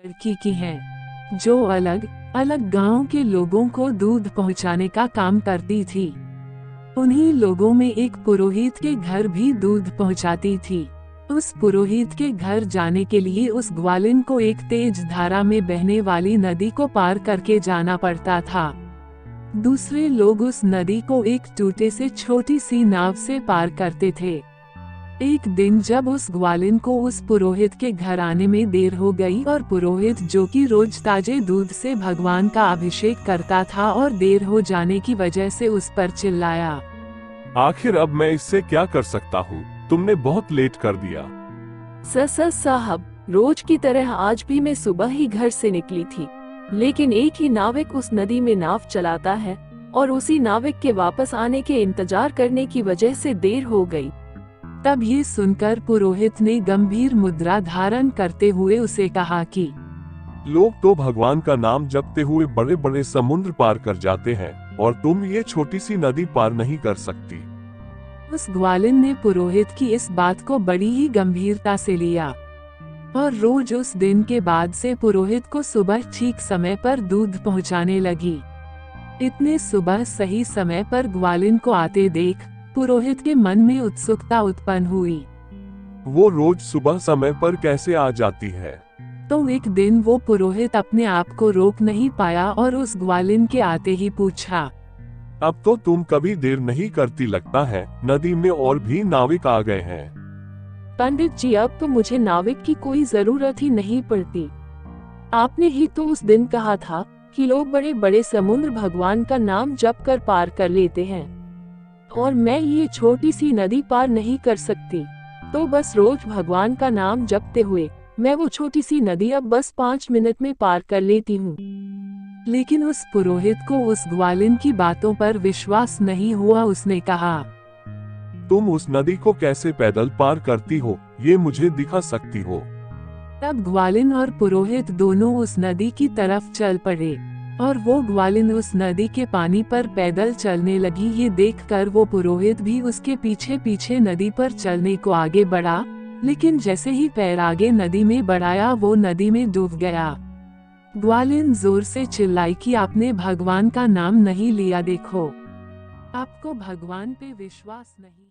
लड़की की हैं, जो अलग अलग गांव के लोगों को दूध पहुंचाने का काम करती थी। उन्हीं लोगों में एक पुरोहित के घर भी दूध पहुंचाती थी। उस पुरोहित के घर जाने के लिए उस ग्वालिन को एक तेज धारा में बहने वाली नदी को पार करके जाना पड़ता था। दूसरे लोग उस नदी को एक टूटे से छोटी सी नाव से पार करते थे। एक दिन जब उस ग्वालिन को उस पुरोहित के घर आने में देर हो गई और पुरोहित, जो कि रोज ताजे दूध से भगवान का अभिषेक करता था, और देर हो जाने की वजह से उस पर चिल्लाया, आखिर अब मैं इससे क्या कर सकता हूँ? तुमने बहुत लेट कर दिया। साहब, रोज की तरह आज भी मैं सुबह ही घर से निकली थी, लेकिन एक ही नाविक उस नदी में नाव चलाता है और उसी नाविक के वापस आने के इंतजार करने की वजह से देर हो गई। तब ये सुनकर पुरोहित ने गंभीर मुद्रा धारण करते हुए उसे कहा कि लोग तो भगवान का नाम जपते हुए बड़े बड़े समुद्र पार कर जाते हैं और तुम ये छोटी सी नदी पार नहीं कर सकती। उस ग्वालिन ने पुरोहित की इस बात को बड़ी ही गंभीरता से लिया और रोज उस दिन के बाद से पुरोहित को सुबह ठीक समय पर दूध पहुंचाने लगी। इतने सुबह सही समय पर ग्वालिन को आते देख पुरोहित के मन में उत्सुकता उत्पन्न हुई। वो रोज सुबह समय पर कैसे आ जाती है? तो एक दिन वो पुरोहित अपने आप को रोक नहीं पाया और उस ग्वालिन के आते ही पूछा, अब तो तुम कभी देर नहीं करती लगता है, नदी में और भी नाविक आ गए हैं। पंडित जी, अब तो मुझे नाविक की कोई जरूरत ही नहीं पड़ती। आपने ही तो उस दिन कहा था कि लोग बड़े बड़े समुद्र भगवान का नाम जप कर पार कर लेते हैं, और मैं ये छोटी सी नदी पार नहीं कर सकती। तो बस रोज भगवान का नाम जपते हुए मैं वो छोटी सी नदी अब बस 5 मिनट में पार कर लेती हूँ। लेकिन उस पुरोहित को उस ग्वालिन की बातों पर विश्वास नहीं हुआ। उसने कहा, तुम उस नदी को कैसे पैदल पार करती हो, ये मुझे दिखा सकती हो? तब ग्वालिन और पुरोहित दोनों उस नदी की तरफ चल पड़े और वो ग्वालिन उस नदी के पानी पर पैदल चलने लगी। ये देखकर वो पुरोहित भी उसके पीछे पीछे नदी पर चलने को आगे बढ़ा, लेकिन जैसे ही पैर आगे नदी में बढ़ाया वो नदी में डूब गया। ग्वालिन जोर से चिल्लाई कि आपने भगवान का नाम नहीं लिया, देखो आपको भगवान पे विश्वास नहीं।